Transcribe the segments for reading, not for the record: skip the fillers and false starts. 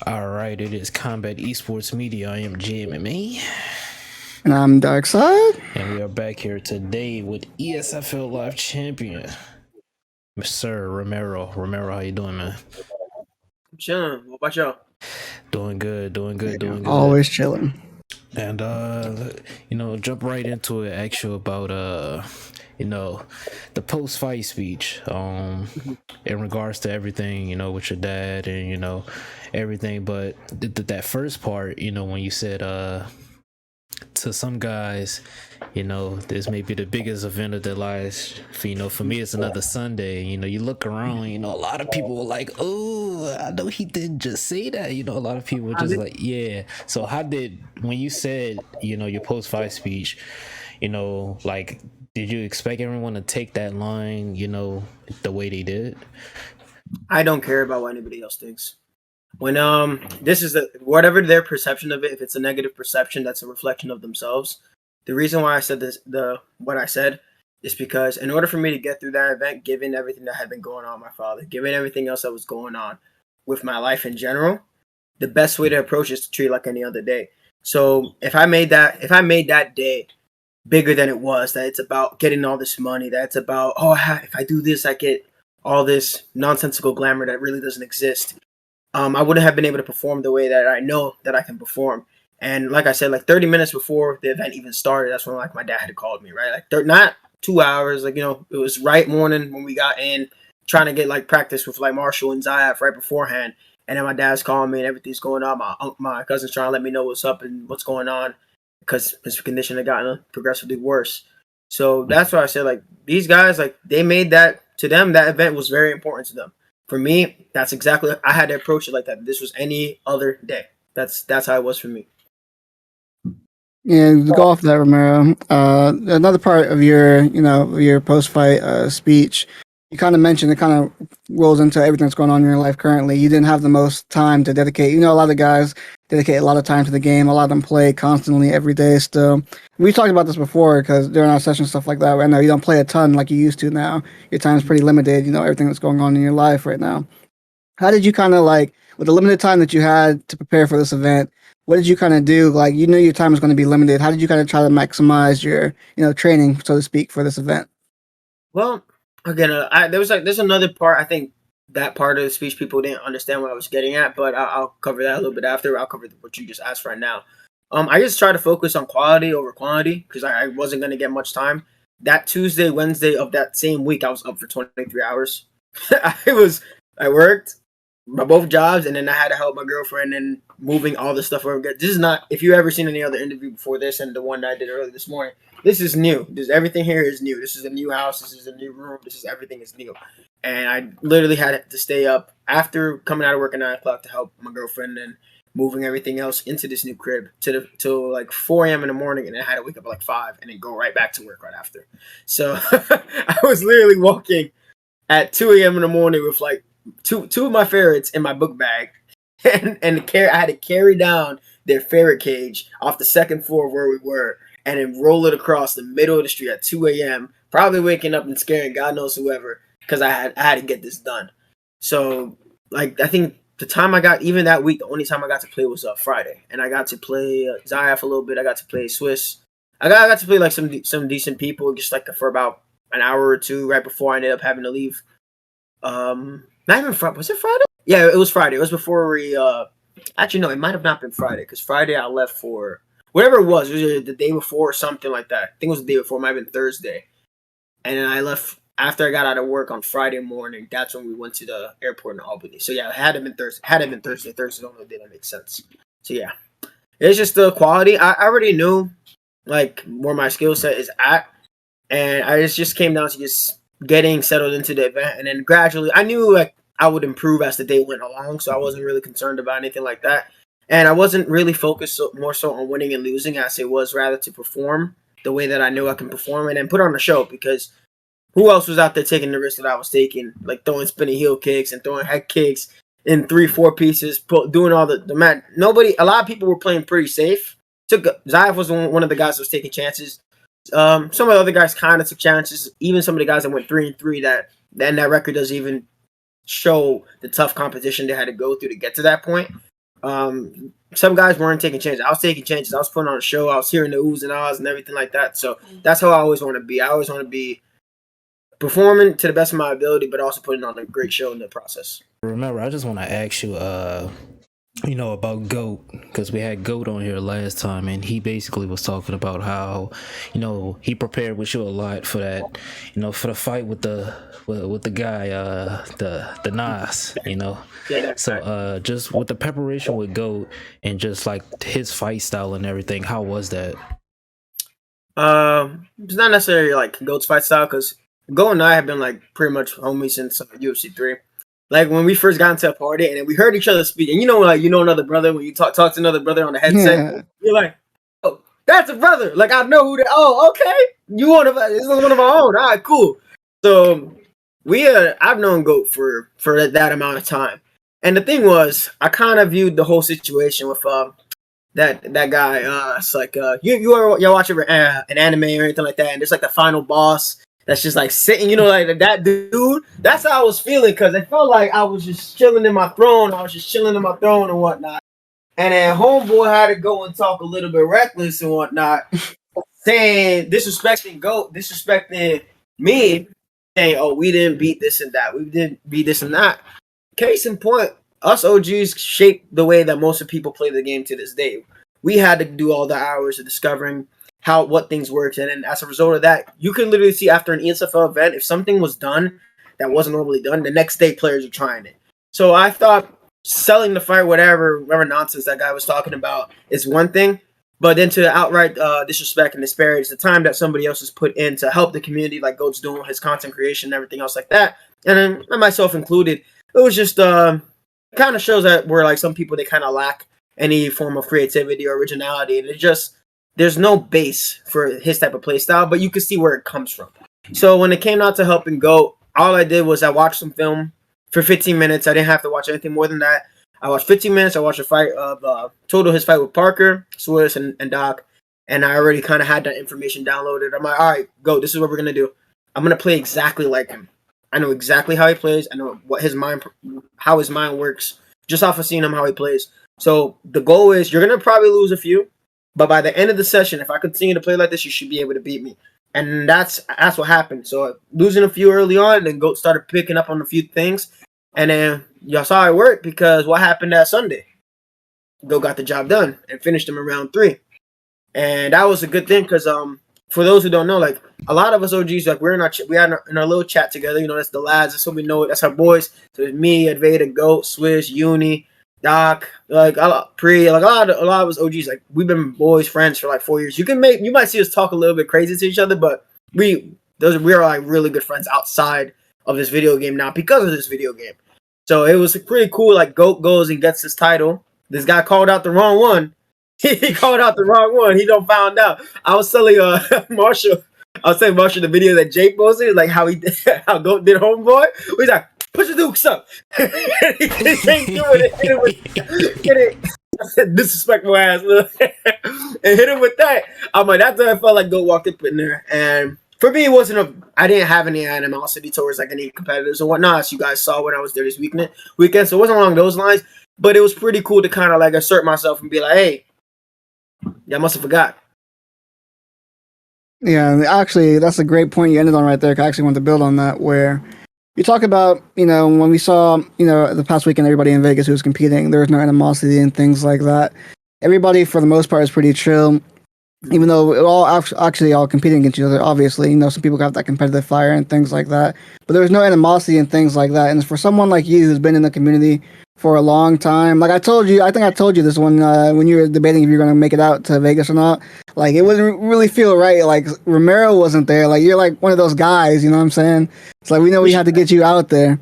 All right, it is Combat Esports Media. I am JMMA, And I'm Darkside. and we are back here today with ESFL Live Champion, Mr. Romero. Romero, how you doing, man? I'm chilling. What about y'all? Doing good, doing good, doing good. Always chilling. And jump right into it. Ask you about the post-fight speech. In regards to everything, with your dad and everything, but that first part, when you said to some guys, this may be the biggest event of their lives. For me, it's another Sunday. You look around, a lot of people were like, oh, I know he didn't just say that. A lot of people were just like, yeah. So when you said, your post-fight speech, did you expect everyone to take that line, the way they did? I don't care about what anybody else thinks. When this is whatever their perception of it, if it's a negative perception, that's a reflection of themselves. The reason why I said what I said, is because in order for me to get through that event, given everything that had been going on with my father, given everything else that was going on with my life in general, the best way to approach is to treat it like any other day. So if I made that day bigger than it was, that it's about getting all this money, that it's about, if I do this, I get all this nonsensical glamour that really doesn't exist, I wouldn't have been able to perform the way that I know that I can perform. And like I said, like 30 minutes before the event even started, that's when like my dad had called me, right? Like not 2 hours, it was right morning when we got in, trying to get like practice with like Marshall and Zayaf right beforehand. And then my dad's calling me and everything's going on. My cousin's trying to let me know what's up and what's going on, because his condition had gotten progressively worse. So that's why I said, like, these guys, like, they made that, to them, that event was very important to them. For me, that's exactly, I had to approach it like that. This was any other day. That's how it was for me. Yeah, to go off that, Romero. Another part of your post-fight speech, you kind of mentioned it kind of rolls into everything that's going on in your life currently. You didn't have the most time to dedicate. A lot of guys dedicate a lot of time to the game. A lot of them play constantly every day still. We talked about this before because during our session, stuff like that. I know you don't play a ton like you used to now. Your time's pretty limited. Everything that's going on in your life right now. How did you kind of with the limited time that you had to prepare for this event, what did you kind of do? Like, you knew your time was going to be limited. How did you kind of try to maximize your, training, so to speak, for this event? Well, again, there's another part. I think that part of the speech people didn't understand what I was getting at, but I'll cover that a little bit after. I'll cover what you just asked right now. I just try to focus on quality over quantity because I wasn't going to get much time. That Tuesday, Wednesday of that same week, I was up for 23 hours. I worked my both jobs, and then I had to help my girlfriend and moving all this stuff over. This is not, if you ever seen any other interview before this and the one that I did earlier this morning, this is new. Everything here is new. This is a new house. This is a new room. Everything is new. And I literally had to stay up after coming out of work at 9 o'clock to help my girlfriend and moving everything else into this new crib till like 4 a.m. in the morning, and then I had to wake up at like 5 and then go right back to work right after. So I was literally walking at 2 a.m. in the morning with like two of my ferrets in my book bag, and I had to carry down their ferret cage off the second floor of where we were, and then roll it across the middle of the street at 2 a.m. Probably waking up and scaring God knows whoever, because I had to get this done. So like, I think the time I got, even that week, the only time I got to play was Friday, and I got to play Zayaf a little bit. I got to play Swiss. I got to play like some decent people, just like for about an hour or two right before I ended up having to leave. Not even Friday. Was it Friday? Yeah, it was Friday. It was before we. Actually, no, it might have not been Friday, because Friday I left for whatever it was. It was the day before or something like that. I think it was the day before. It might have been Thursday, and then I left after I got out of work on Friday morning. That's when we went to the airport in Albany. So yeah, it had to been Thursday. Thursday don't know, didn't make sense. So yeah, it's just the quality. I already knew like where my skill set is at, and I just came down to just getting settled into the event, and then gradually I knew like I would improve as the day went along, so I wasn't really concerned about anything like that, and I wasn't really focused more so on winning and losing as it was rather to perform the way that I knew I can perform and put on a show, because who else was out there taking the risk that I was taking, like throwing spinning heel kicks and throwing head kicks in 3-4 pieces, doing all the mat. Nobody, a lot of people were playing pretty safe. Zayaf was one of the guys that was taking chances. Some of the other guys kind of took chances. Even some of the guys that went 3-3, that record doesn't even show the tough competition they had to go through to get to that point. Some guys weren't taking chances. I was taking chances. I was putting on a show. I was hearing the oohs and ahs and everything like that. So that's how I always want to be. I always want to be performing to the best of my ability, but also putting on a great show in the process. Remember, I just want to ask you, about GOAT, because we had GOAT on here last time, and he basically was talking about how, he prepared with you a lot for that, for the fight with the guy, the Nas, Yeah, So, just with the preparation with GOAT and just like his fight style and everything, how was that? It's not necessarily like GOAT's fight style because GOAT and I have been like pretty much homies since UFC 3. Like when we first got into a party and then we heard each other speak, and another brother when you talk to another brother on the headset, you're like, oh, that's a brother. Like I know who that. Oh, okay, this is one of our own. All right, cool. So I've known GOAT for that amount of time, and the thing was, I kind of viewed the whole situation with that guy. It's like y'all watch an anime or anything like that, and there's like the final boss that's just like sitting, like that dude. That's how I was feeling because it felt like I was just chilling in my throne. I was just chilling in my throne and whatnot. And then homeboy had to go and talk a little bit reckless and whatnot, saying disrespecting GOAT, disrespecting me, saying, "Oh, we didn't beat this and that. We didn't beat this and that." Case in point, us OGs shaped the way that most of people play the game to this day. We had to do all the hours of discovering what things worked, and then as a result of that, you can literally see after an ESFL event, if something was done that wasn't normally done, the next day players are trying it. So I thought selling the fight, whatever nonsense that guy was talking about, is one thing, but then to outright disrespect and disparage the time that somebody else has put in to help the community, like GOAT's doing his content creation and everything else like that, and then myself included, it was just kind of shows that where like some people they kind of lack any form of creativity or originality, and it just there's no base for his type of play style, but you can see where it comes from. So when it came out to helping GOAT, all I did was I watched some film for 15 minutes. I didn't have to watch anything more than that. I watched 15 minutes. I watched a fight of his fight with Parker, Swiss, and Doc, and I already kind of had that information downloaded. I'm like, all right, GOAT, this is what we're gonna do. I'm gonna play exactly like him. I know exactly how he plays. I know how his mind works, just off of seeing him how he plays. So the goal is you're gonna probably lose a few, but by the end of the session, if I continue to play like this, you should be able to beat me. And that's what happened. So losing a few early on, then GOAT started picking up on a few things, and then y'all saw it work because what happened that Sunday? GOAT got the job done and finished him in round 3, and that was a good thing because for those who don't know, like a lot of us OGs, like we had in our little chat together. That's the lads. That's what we know. That's our boys. So it's me, Advaita, GOAT, Swish, Uni, Doc, like a lot of us OGs. Like we've been boys, friends for like 4 years. You might see us talk a little bit crazy to each other, but we are like really good friends outside of this video game now because of this video game. So it was pretty cool. Like GOAT goes and gets this title. This guy called out the wrong one. He called out the wrong one. He don't found out. I was telling Marshall. I was saying Marshall the video that Jake posted, like how GOAT did homeboy. He's like, push the dukes up. He came through it. Hit it. Disrespectful ass. And hit him with that. I'm like, that's how I felt like GOAT walked up in there. And for me, I didn't have any animosity towards like any competitors or whatnot. As you guys saw when I was there this weekend. So it wasn't along those lines. But it was pretty cool to kind of like assert myself and be like, hey, y'all must have forgot. Yeah, actually, that's a great point you ended on right there. I actually want to build on that, where you talk about, when we saw, the past weekend, everybody in Vegas who was competing, there was no animosity and things like that. Everybody, for the most part, is pretty chill, even though it all actually all competing against each other. Obviously, some people have that competitive fire and things like that, but there was no animosity and things like that. And for someone like you who's been in the community for a long time, like I think I told you this when you were debating if you're going to make it out to Vegas or not. Like it wouldn't really feel right. Like Romero wasn't there. Like you're like one of those guys. You know what I'm saying? It's like we know we had to get you out there.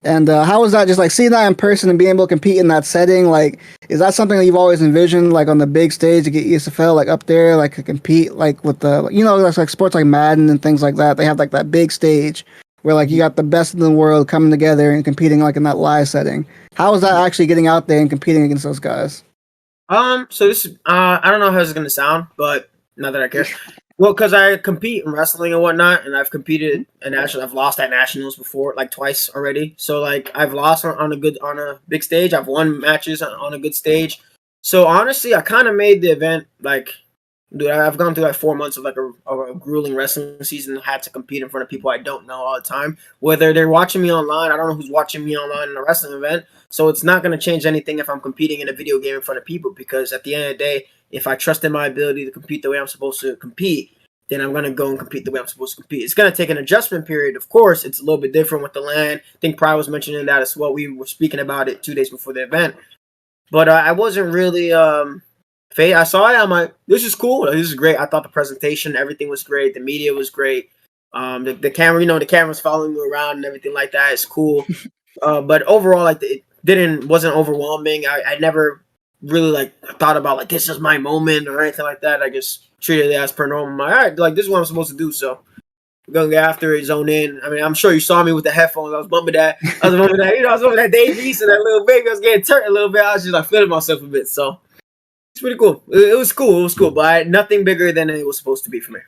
And how was that? Just like seeing that in person and being able to compete in that setting. Like, is that something that you've always envisioned? Like on the big stage to get ESFL like up there, like to compete like with the that's like sports like Madden and things like that. They have like that big stage where like you got the best in the world coming together and competing like in that live setting. How was that actually getting out there and competing against those guys? So this I don't know how this is gonna sound, but not that I care. Well, because I compete in wrestling and whatnot, and I've competed in national. I've lost at nationals before, like twice already. So like I've lost on a big stage. I've won matches on a good stage. So honestly, I kind of made the event like, dude. I've gone through like 4 months of like a grueling wrestling season. I had to compete in front of people I don't know all the time. Whether they're watching me online, I don't know who's watching me online in a wrestling event. So it's not going to change anything if I'm competing in a video game in front of people, because at the end of the day, if I trust in my ability to compete the way I'm supposed to compete, then I'm going to go and compete the way I'm supposed to compete. It's going to take an adjustment period. Of course, it's a little bit different with the land. I think Pry was mentioning that as well. We were speaking about it 2 days before the event. But I wasn't really I saw it. I'm like, this is cool. This is great. I thought the presentation, everything was great. The media was great. The camera, the camera's following you around and everything like that. It's cool. But overall, like it wasn't overwhelming. I never really like thought about like this is my moment or anything like that. I just treated it as per normal. I'm like, all right, like this is what I'm supposed to do. So I'm gonna get after it, zone in. I mean, I'm sure you saw me with the headphones. I was bumping that. I was bumping that Dave East and that little baby. I was getting turned a little bit. I was just like feeling myself a bit. So it's pretty cool. It was cool. It was cool, but nothing bigger than it was supposed to be for me.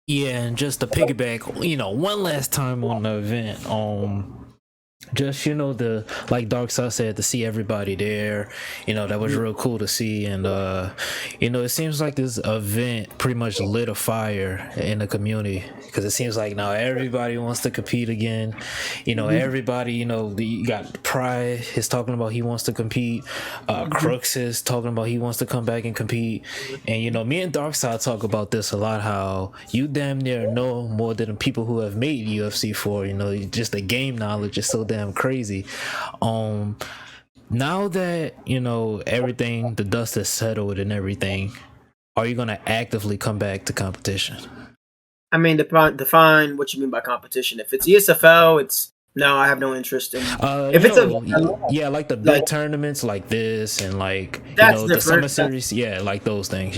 Yeah, and just to piggyback, one last time on the event, just the like Dark Side said, to see everybody there, that was real cool to see. And it seems like this event pretty much lit a fire in the community, because it seems like now everybody wants to compete again. Everybody, you got Pride is talking about he wants to compete, Crooks is talking about he wants to come back and compete. And me and Dark Side talk about this a lot, how you damn near know more than the people who have made UFC for, just the game knowledge is so damn crazy. Now that everything, the dust has settled and everything, are you gonna actively come back to competition? I mean, define what you mean by competition. If it's ESFL, no, I have no interest in. If it's like the big tournaments like this and like the summer series, like those things,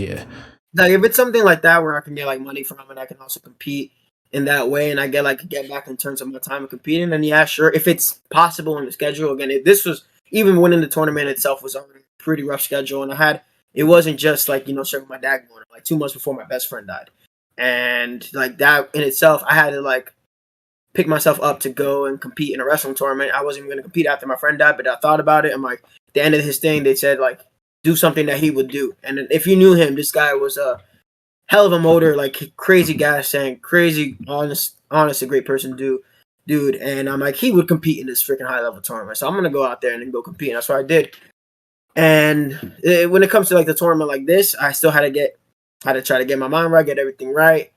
Like if it's something like that where I can get like money from and I can also compete in that way, and I get back in terms of my time of competing, then yeah, sure. If it's possible in the schedule, again, this was even winning the tournament itself was already a pretty rough schedule, and it wasn't just like serving my dad going like 2 months before my best friend died, and like that in itself, I had to like pick myself up to go and compete in a wrestling tournament. I wasn't even going to compete after my friend died, but I thought about it. I'm like, at the end of his thing, they said like do something that he would do, and if you knew him, this guy was a hell of a motor, like crazy guy, saying crazy, honest, a great person, dude. And I'm like, he would compete in this freaking high level tournament. So I'm gonna go out there and then go compete. And that's what I did. And when it comes to like the tournament like this, I still had to try to get my mind right, get everything right.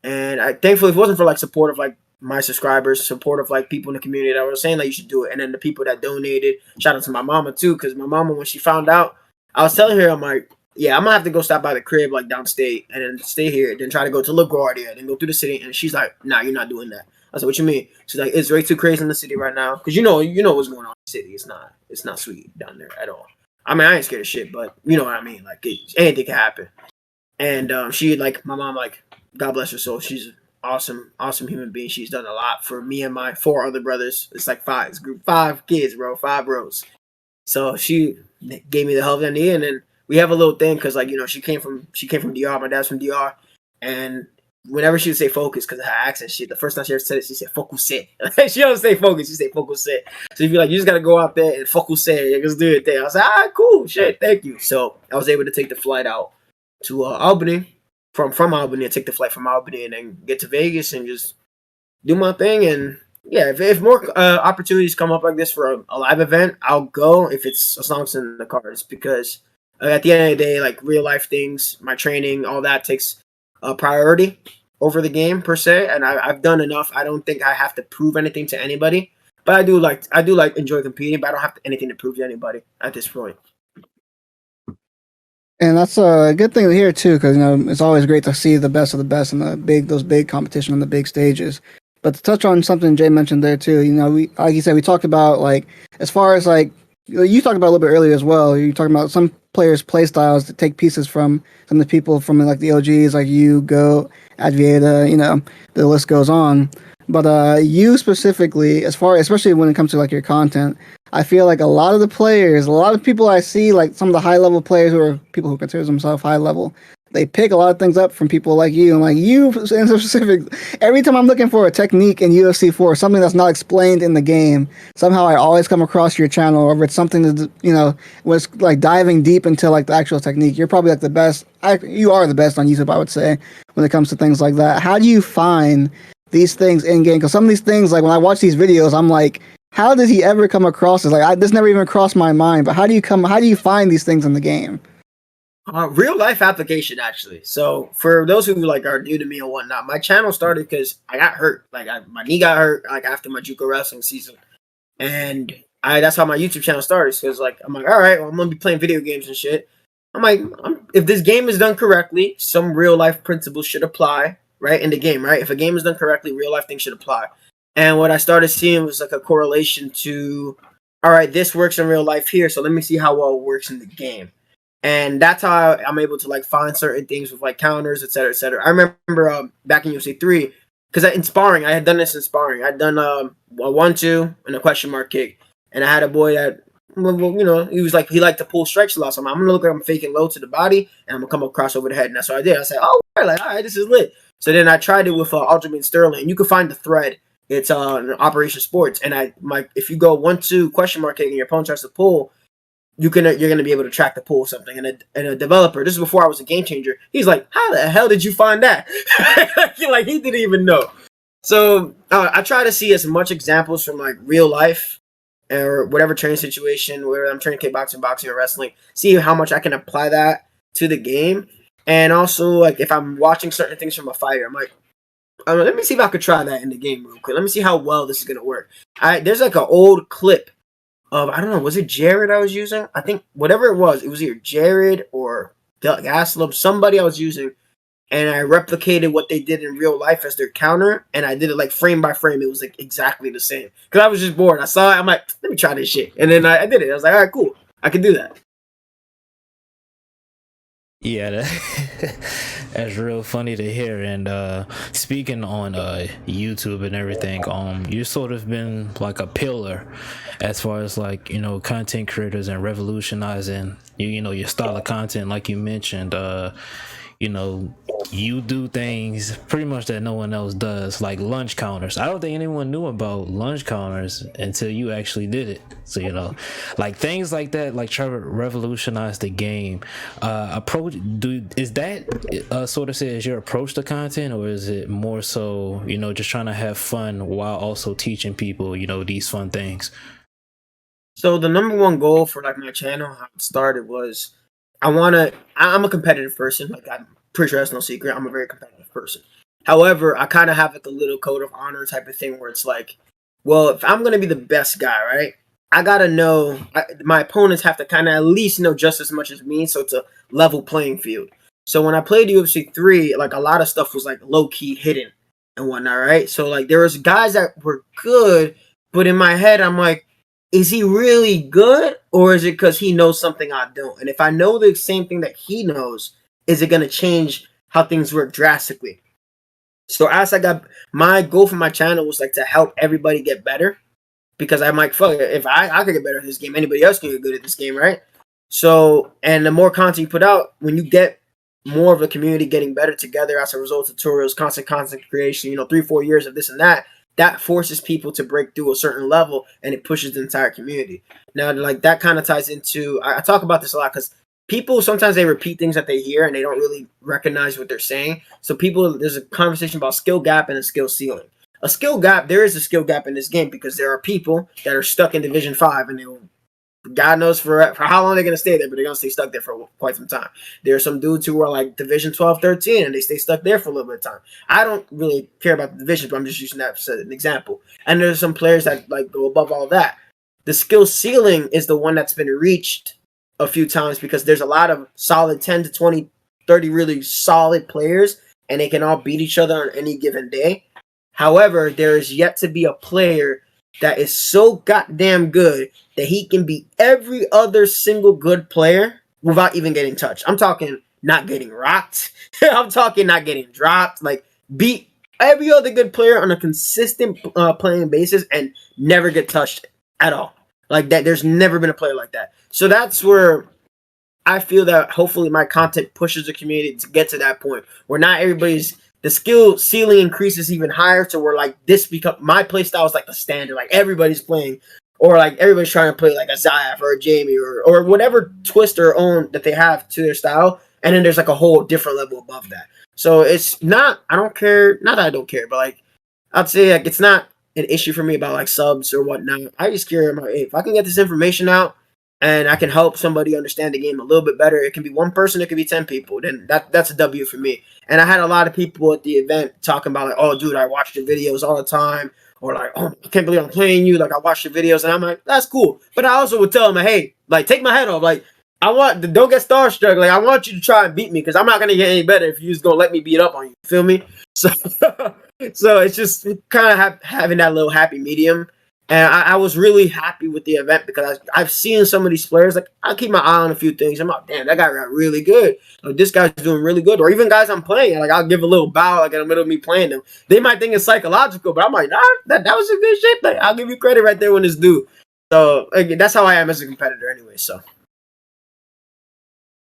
And I thankfully, if it wasn't for like support of like my subscribers, support of like people in the community that were saying that you should do it, and then the people that donated, shout out to my mama too, because my mama, when she found out, I was telling her, I'm like, yeah, I'm gonna have to go stop by the crib like downstate and then stay here, then try to go to LaGuardia, then go through the city. And she's like, nah, you're not doing that. I said, what you mean? She's like, it's way too crazy in the city right now. Cause you know what's going on in the city. It's not sweet down there at all. I mean, I ain't scared of shit, but you know what I mean? Like anything can happen. And she like my mom, like, God bless her soul. She's an awesome human being. She's done a lot for me and my 4 other brothers. It's like 5. It's group 5 kids, bro, 5 bros. So she gave me the help I need, and then we have a little thing because, like, she came from DR. My dad's from DR, and whenever she would say focus, because of her accent, the first time she ever said it, she said focus it. She don't say focus, she say focus it. So you'd be like, you just gotta go out there and focus it. Just do it there. I was like, cool, shit, thank you. So I was able to take the flight out to Albany, from Albany, and take the flight from Albany, and then get to Vegas and just do my thing. And yeah, if more opportunities come up like this for a live event, I'll go if it's as long as it's in the cards, because at the end of the day, like real life things, my training, all that takes a priority over the game per se. And I've done enough. I don't think I have to prove anything to anybody, but I do like enjoy competing, but I don't have anything to prove to anybody at this point. And that's a good thing to hear too, because it's always great to see the best of the best in those big competition on the big stages. But to touch on something Jay mentioned there too, we, like you said, we talked about like as far as like you talked about a little bit earlier as well. You're talking about some players' play styles to take pieces from some of the people from like the OGs, like you, Goat, Advieta, the list goes on. But you specifically, especially when it comes to like your content, I feel like a lot of people I see, like some of the high level players who are people who consider themselves high level, they pick a lot of things up from people like you, and like you in specific. Every time I'm looking for a technique in UFC 4, something that's not explained in the game, somehow I always come across your channel, or if it's something that was like diving deep into like the actual technique. You're probably like the best. You are the best on YouTube, I would say, when it comes to things like that. How do you find these things in game? Because some of these things, like when I watch these videos, I'm like, how did he ever come across this? Like, this never even crossed my mind. But how do you find these things in the game? Real life application, actually. So for those who like are new to me and whatnot, my channel started because I got hurt. Like my knee got hurt like after my JUCO wrestling season, and that's how my YouTube channel started. Because like I'm like, all right, well, I'm gonna be playing video games and shit. I'm like, if this game is done correctly, some real life principles should apply, right, in the game, right? If a game is done correctly, real life things should apply. And what I started seeing was like a correlation to, all right, this works in real life here, so let me see how well it works in the game. And that's how I'm able to like find certain things with like counters, et cetera, et cetera. I remember back in UFC 3, because in sparring, I had done this in sparring. I'd done a 1-2 and a question mark kick. And I had a boy that, he liked to pull strikes a lot. So I'm going to look like I'm faking low to the body, and I'm going to come across over the head. And that's what I did. I said, all right, this is lit. So then I tried it with Aljamain Sterling. You can find the thread. It's Operation Sports. And if you go 1-2 question mark kick and your opponent tries to pull, you're gonna be able to track the pull of something. And a developer, this is before I was a game changer, he's like, how the hell did you find that? Like he didn't even know. So I try to see as much examples from like real life or whatever training situation, whether I'm training kickboxing, boxing, or wrestling, see how much I can apply that to the game. And also, like, if I'm watching certain things from a fighter, I'm like, let me see if I could try that in the game real quick. Let me see how well this is gonna work. There's like an old clip of, I don't know, was it Jared I was using? I think whatever it was either Jared or Doug Aslop, somebody I was using, and I replicated what they did in real life as their counter, and I did it like frame by frame. It was like exactly the same. Because I was just bored. I saw it, I'm like, let me try this shit. And then I did it. I was like, all right, cool. I can do that. Yeah, that's real funny to hear. And speaking on YouTube and everything, you've sort of been like a pillar as far as like, content creators and revolutionizing your style of content. Like you mentioned, you do things pretty much that no one else does, like lunge counters. I don't think anyone knew about lunge counters until you actually did it. So like things like that, like try to revolutionize the game. Is that sort of says your approach to content, or is it more so just trying to have fun while also teaching people these fun things? So the number one goal for like my channel, how it started, was I'm a competitive person. Like, I'm pretty sure that's no secret. I'm a very competitive person. However, I kind of have like a little code of honor type of thing where it's like, well, if I'm going to be the best guy, right, I got to know, my opponents have to kind of at least know just as much as me. So it's a level playing field. So when I played UFC 3, like a lot of stuff was like low key hidden and whatnot, right? So like there was guys that were good, but in my head, I'm like, is he really good, or is it because he knows something I don't? And if I know the same thing that he knows, is it going to change how things work drastically? So as my goal for my channel was like to help everybody get better, because I'm like, fuck it, if I could get better at this game, anybody else can get good at this game, right? So, and the more content you put out, when you get more of the community getting better together as a result of tutorials, constant creation, 3-4 years of this and that forces people to break through a certain level, and it pushes the entire community. Now, like, that kind of ties into, I talk about this a lot because people, sometimes they repeat things that they hear and they don't really recognize what they're saying. So there's a conversation about skill gap and a skill ceiling. A skill gap, there is a skill gap in this game because there are people that are stuck in Division 5 and God knows for how long they're going to stay there, but they're going to stay stuck there for quite some time. There are some dudes who are like Division 12, 13, and they stay stuck there for a little bit of time. I don't really care about the divisions, but I'm just using that as an example. And there's some players that like go above all that. The skill ceiling is the one that's been reached a few times because there's a lot of solid 10 to 20, 30 really solid players, and they can all beat each other on any given day. However, there is yet to be a player that is so goddamn good that he can beat every other single good player without even getting touched. I'm talking not getting rocked. I'm talking not getting dropped. Like, beat every other good player on a consistent playing basis and never get touched at all. Like that, there's never been a player like that. So that's where I feel that hopefully my content pushes the community to get to that point where not everybody's the skill ceiling increases even higher to where like this become my play style is like the standard, like everybody's playing, or like everybody's trying to play like a Zayaf or a Jamie or whatever twist or own that they have to their style, and then there's like a whole different level above that. So it's not I don't care, not that I don't care, but like I'd say like it's not an issue for me about like subs or whatnot. I just care about hey, if I can get this information out and I can help somebody understand the game a little bit better. It can be one person, it can be 10 people. Then that's a W for me. And I had a lot of people at the event talking about like, oh, dude, I watch your videos all the time, or like, oh, I can't believe I'm playing you. Like I watch your videos, and I'm like, that's cool. But I also would tell them, hey, like take my head off. Like don't get starstruck. Like I want you to try and beat me because I'm not gonna get any better if you just gonna let me beat up on you. Feel me? So so it's just kind of having that little happy medium. And I was really happy with the event because I've seen some of these players. Like I keep my eye on a few things. I'm like, damn, that guy got really good. Like, this guy's doing really good. Or even guys I'm playing, like I'll give a little bow like in the middle of me playing them. They might think it's psychological, but I'm like, nah, that was a good shape. Like I'll give you credit right there when it's due. So like, that's how I am as a competitor, anyway. So.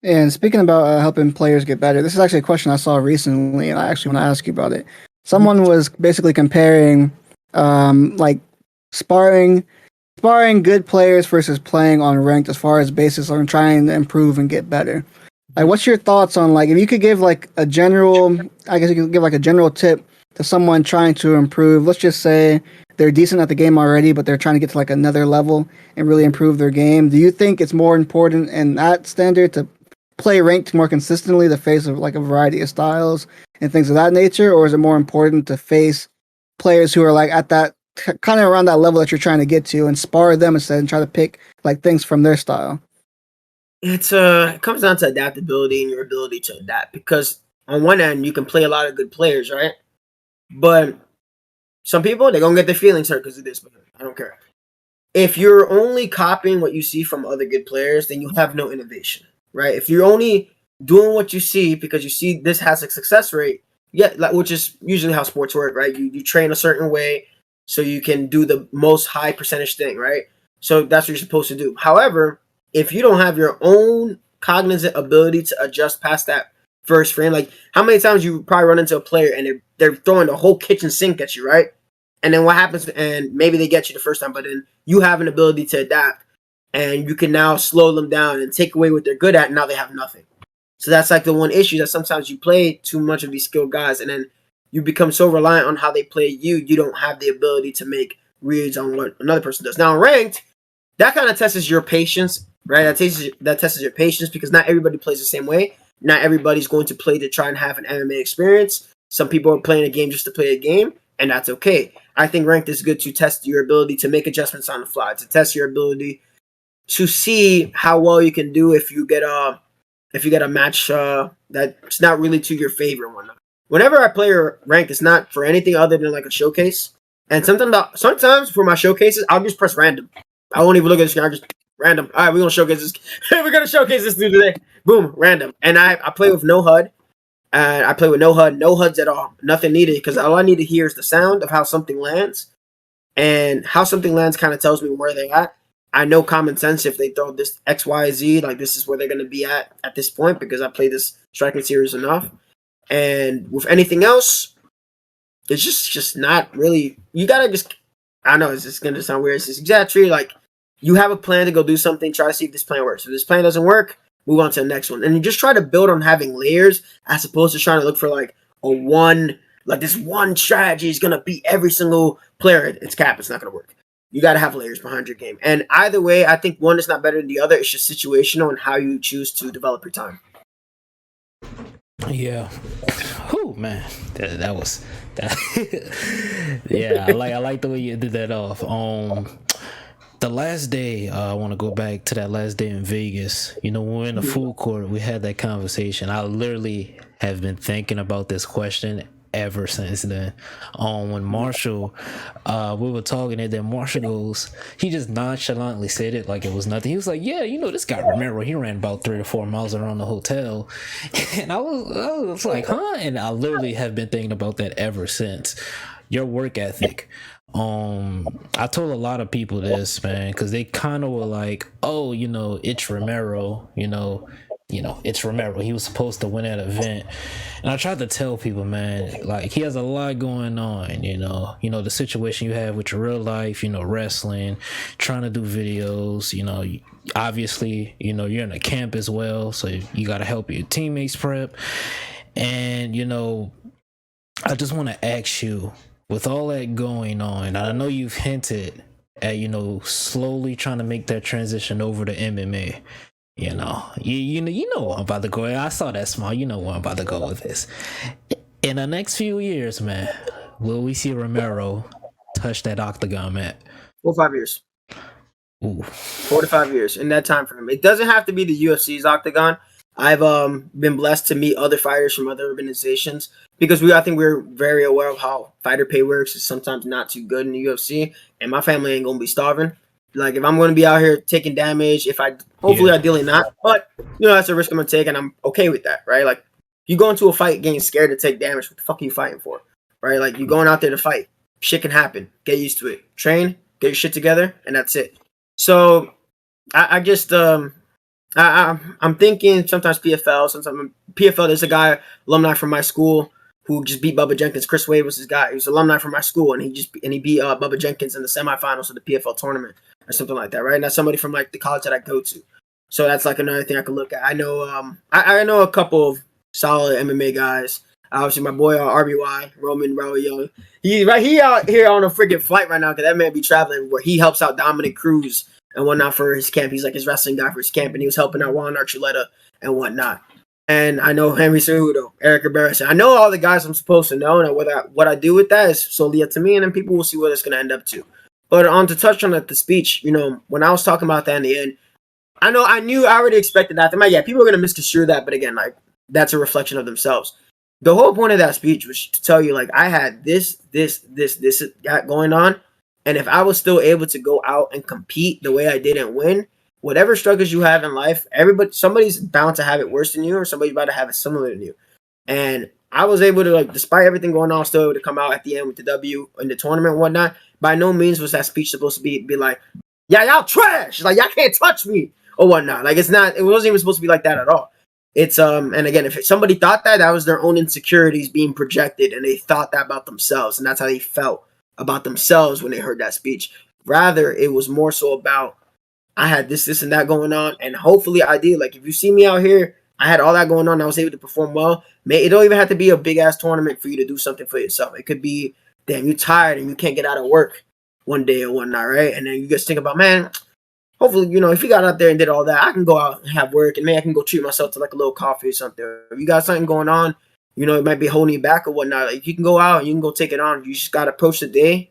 And speaking about helping players get better, this is actually a question I saw recently, and I actually want to ask you about it. Someone was basically comparing, like sparring good players versus playing on ranked as far as basis on trying to improve and get better. Like, what's your thoughts on like if you could give like a general, I guess you could give like a general tip to someone trying to improve. Let's just say they're decent at the game already, but they're trying to get to like another level and really improve their game. Do you think it's more important in that standard to play ranked more consistently, the face of like a variety of styles and things of that nature, or is it more important to face players who are like at that kind of around that level that you're trying to get to and spar them instead and try to pick like things from their style? It comes down to adaptability and your ability to adapt because on one end you can play a lot of good players, right? But some people they're gonna get their feelings hurt because of this, but I don't care. If you're only copying what you see from other good players, then you have no innovation, right? If you're only doing what you see because you see this has a success rate, yeah, like, which is usually how sports work, right? You train a certain way so you can do the most high percentage thing, right? So that's what you're supposed to do. However, if you don't have your own cognizant ability to adjust past that first frame, like how many times you probably run into a player and they're throwing the whole kitchen sink at you, right? And then what happens? And maybe they get you the first time, but then you have an ability to adapt, and you can now slow them down and take away what they're good at. And now they have nothing. So that's like the one issue that sometimes you play too much of these skilled guys, and then you become so reliant on how they play you, you don't have the ability to make reads on what another person does. Now, ranked, that kind of tests your patience, right? That tests your patience because not everybody plays the same way. Not everybody's going to play to try and have an MMA experience. Some people are playing a game just to play a game, and that's okay. I think ranked is good to test your ability to make adjustments on the fly, to test your ability to see how well you can do if you get a match that's not really to your favor and whatnot. Whenever I play ranked, it's not for anything other than like a showcase. And sometimes for my showcases, I'll just press random. I won't even look at the screen. I just random. All right, we're gonna showcase this. We're gonna showcase this dude today. Boom, random. And I play with no HUD. And I play with no HUD, no HUDs at all. Nothing needed because all I need to hear is the sound of how something lands. And how something lands kind of tells me where they're at. I know common sense if they throw this X, Y, Z, like this is where they're going to be at this point because I play this striking series enough. And with anything else, it's just not really. You gotta just. I know it's just going to sound weird. It's just exactly like you have a plan to go do something. Try to see if this plan works. If this plan doesn't work, move on to the next one. And you just try to build on having layers as opposed to trying to look for like this one strategy is going to beat every single player. It's cap. It's not going to work. You got to have layers behind your game. And either way, I think one is not better than the other. It's just situational and how you choose to develop your time. Yeah. Oh man, that was that. Yeah, I like the way you did that off. The last day, I want to go back to that last day in Vegas. You know, when we were in the full court, we had that conversation. I literally have been thinking about this question ever since then. When Marshall, we were talking, and then Marshall goes, he just nonchalantly said it like it was nothing. He was like, yeah, you know, this guy Romero, he ran about 3 or 4 miles around the hotel. And I was like, huh? And I literally have been thinking about that ever since. Your work ethic. I told a lot of people this, man, because they kind of were like, oh, it's Romero, it's Romero, he was supposed to win that event. And I tried to tell people, man, like, he has a lot going on, the situation you have with your real life, wrestling, trying to do videos, obviously, you're in a camp as well, so you got to help your teammates prep. And I just want to ask you, with all that going on, I know you've hinted at, slowly trying to make that transition over to MMA. You know where I'm about to go. I saw that smile. You know where I'm about to go with this. In the next few years, man, will we see Romero touch that octagon mat? 4 or 5 years. Ooh. 4 to 5 years in that time frame. It doesn't have to be the UFC's octagon. I've been blessed to meet other fighters from other organizations because I think we're very aware of how fighter pay works. It's sometimes not too good in the UFC, and my family ain't gonna be starving. Like, if I'm gonna be out here taking damage, ideally not, but that's a risk I'm gonna take, and I'm okay with that, right? Like, you go into a fight getting scared to take damage. What the fuck are you fighting for, right? Like, you're going out there to fight. Shit can happen. Get used to it. Train, get your shit together, and that's it. So I'm thinking sometimes PFL. Sometimes PFL. There's a guy, alumni from my school, who just beat Bubba Jenkins. Chris Wade was his guy. He was alumni from my school, and he beat Bubba Jenkins in the semifinals of the PFL tournament or something like that, right? And that's somebody from like the college that I go to. So that's like another thing I could look at. I know I know a couple of solid MMA guys. Obviously, my boy RBY, Romero. He out here on a freaking flight right now because that man be traveling where he helps out Dominic Cruz and whatnot for his camp. He's like his wrestling guy for his camp, and he was helping out Juan Archuleta and whatnot. And I know Henry Cejudo, Eric Barrison. I know all the guys I'm supposed to know, and what I do with that is solely up to me, and then people will see what it's going to end up to. But to touch on the speech, when I was talking about that in the end, I already expected that. People are going to misconstrue that, but again, like, that's a reflection of themselves. The whole point of that speech was to tell you, like, I had this going on, and if I was still able to go out and compete the way I did and win, whatever struggles you have in life, somebody's bound to have it worse than you, or somebody's about to have it similar than you. And I was able to, like, despite everything going on, still able to come out at the end with the W in the tournament and whatnot. By no means was that speech supposed to be like, yeah, y'all trash, like, y'all can't touch me or whatnot. Like, it wasn't even supposed to be like that at all. It's and again, if somebody thought that was their own insecurities being projected, and they thought that about themselves, and that's how they felt about themselves when they heard that speech. Rather, it was more so about, I had this and that going on, and hopefully I did. Like, if you see me out here, I had all that going on, I was able to perform well. It don't even have to be a big ass tournament for you to do something for yourself. It could be, damn, you're tired and you can't get out of work one day or whatnot, right? And then you just think about, man, hopefully, if you got out there and did all that, I can go out and have work, and maybe I can go treat myself to like a little coffee or something. If you got something going on, it might be holding you back or whatnot. Like, you can go out and you can go take it on. You just got to approach the day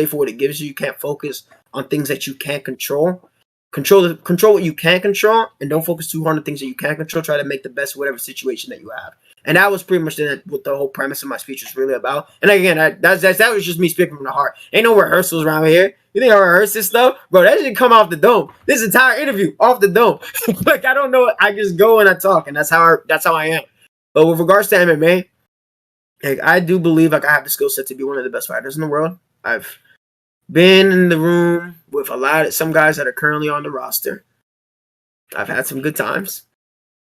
for what it gives you. You can't focus on things that you can't control. Control what you can control, and don't focus too hard on things that you can't control. Try to make the best of whatever situation that you have. And that was pretty much what the whole premise of my speech was really about. And again, that was just me speaking from the heart. Ain't no rehearsals around here. You think I rehearse this stuff? Bro, that didn't come off the dome. This entire interview off the dome. Like, I don't know. I just go and I talk, and that's how I am. But with regards to MMA, like, I do believe like I have the skill set to be one of the best fighters in the world. I've been in the room with some guys that are currently on the roster. I've had some good times,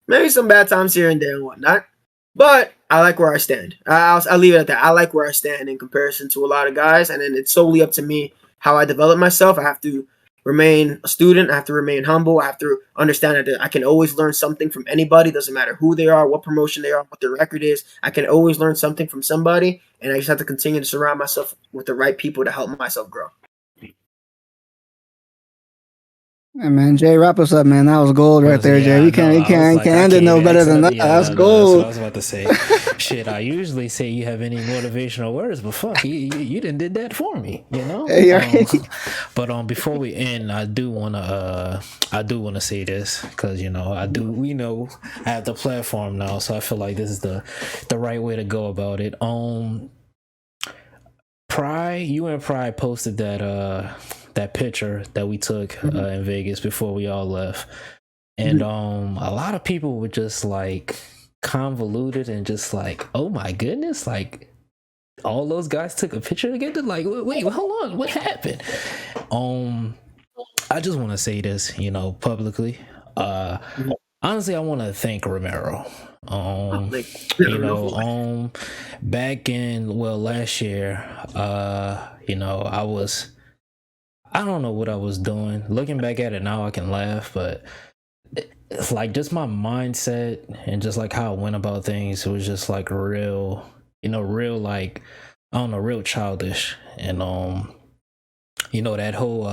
maybe some bad times here and there and whatnot. But I like where I stand. I'll leave it at that. I like where I stand in comparison to a lot of guys, and then it's solely up to me how I develop myself. I have to remain a student. I have to remain humble. I have to understand that I can always learn something from anybody. Doesn't matter who they are, what promotion they are, what their record is. I can always learn something from somebody, and I just have to continue to surround myself with the right people to help myself grow. Hey man, Jay, wrap us up, man. That was gold right there, Jay. You can't end it no better than that. That's gold. That's what I was about to say. Shit, I usually say you have any motivational words, but fuck, you didn't did that for me, Hey, right. But before we end, I do wanna say this because I have the platform now, so I feel like this is the right way to go about it. You and Pry posted that picture that we took in Vegas before we all left, and a lot of people were just like convoluted and just like, oh my goodness, like all those guys took a picture together. Like, wait, hold on, what happened? I just want to say this, you know, publicly. Honestly, I want to thank Romero. You know, back in last year, you know, I don't know what I was doing. Looking back at it now, I can laugh, but it's like just my mindset and just like how I went about things. It was just like real, you know, real like, I don't know, real childish. And you know, that whole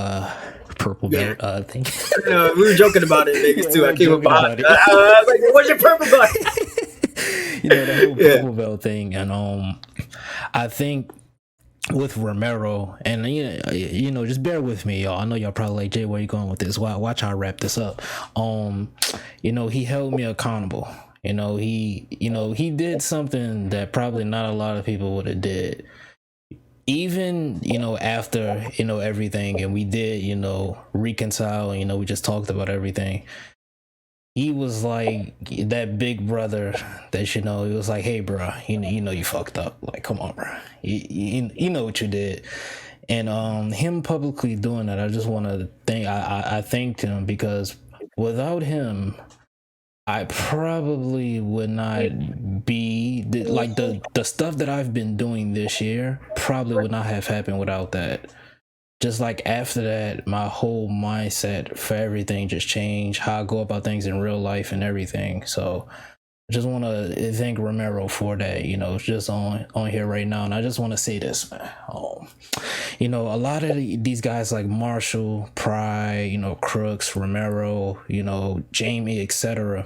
purple belt thing. We were joking about it in Vegas too. I came up behind. Like, what's your purple belt? You know, the whole purple belt thing. And I think with Romero, and you know, just bear with me, y'all. I know y'all probably like, Jay, where you going with this? Watch how I wrap this up. You know, he held me accountable. You know, he did something that probably not a lot of people would have did. Even, you know, after, you know, everything, and we did, you know, reconcile, and, you know, we just talked about everything. He was like that big brother that, you know, he was like, hey, bro, you know, you fucked up. Like, come on, bro. You know what you did. And him publicly doing that, I just want to thank, I thanked him, because without him, I probably would not be like the stuff that I've been doing this year probably would not have happened without that. Just like after that, my whole mindset for everything just changed, how I go about things in real life and everything. So I just want to thank Romero for that. You know, it's just on here right now. And I just want to say this, man. You know, a lot of these guys like Marshall, Pry, you know, Crooks, Romero, you know, Jamie, etc.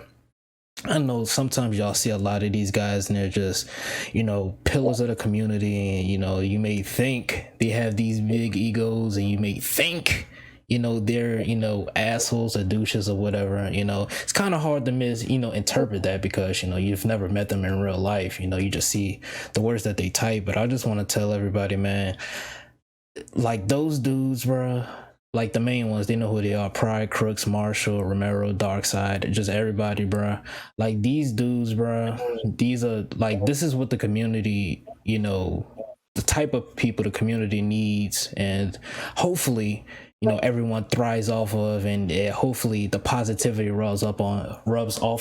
I know sometimes y'all see a lot of these guys and they're just, you know, pillars of the community, and, you know, you may think they have these big egos, and you may think, you know, they're, you know, assholes or douches or whatever. You know, it's kind of hard to interpret that, because, you know, you've never met them in real life. You know, you just see the words that they type. But I just want to tell everybody, man, like those dudes, bro, like the main ones, they know who they are. Pride, Crooks, Marshall, Romero, Darkside, just everybody, bro. Like these dudes, bro, these are like, this is what the community, you know, the type of people the community needs. And hopefully, you know, everyone thrives off of, and hopefully the positivity rubs off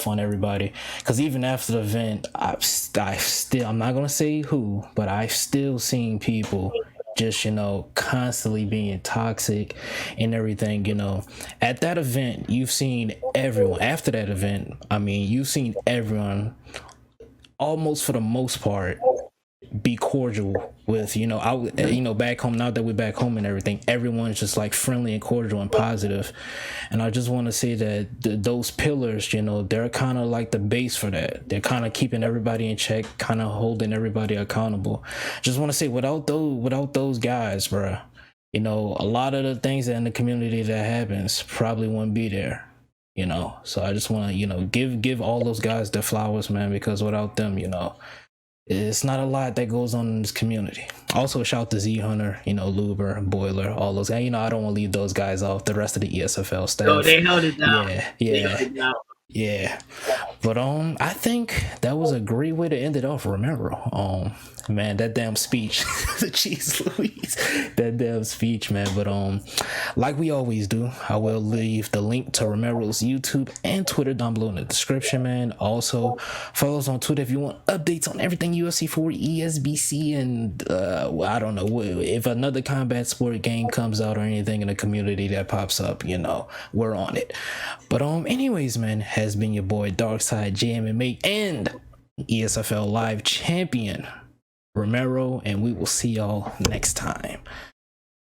on everybody. Because even after the event, I've still, I'm not going to say who, but I've still seen people just, you know, constantly being toxic and everything. You know, at that event, you've seen everyone. After that event, I mean, you've seen everyone, almost for the most part, be cordial with, you know, you know, back home, now that we're back home and everything, everyone's just like friendly and cordial and positive. And I just want to say that those pillars, you know, they're kind of like the base for that. They're kind of keeping everybody in check, kind of holding everybody accountable. Just want to say, without those guys, bro, you know, a lot of the things that in the community that happens probably wouldn't be there, you know. So I just want to, you know, give all those guys their flowers, man, because without them, you know, it's not a lot that goes on in this community. Also, shout to Z Hunter, you know, Luber, Boiler, all those guys. You know, I don't want to leave those guys off. The rest of the ESFL staff. No, they held it down. Yeah. But I think that was a great way to end it off, Romero. Man, that damn speech, jeez Louise, that damn speech, man. But like we always do, I will leave the link to Romero's YouTube and Twitter down below in the description, man. Also, follow us on Twitter if you want updates on everything UFC 4, ESBC, and I don't know if another combat sport game comes out or anything in the community that pops up. You know, we're on it. But anyways, man, has been your boy Darkside JMMA and ESFL Live champion Romero, and we will see y'all next time.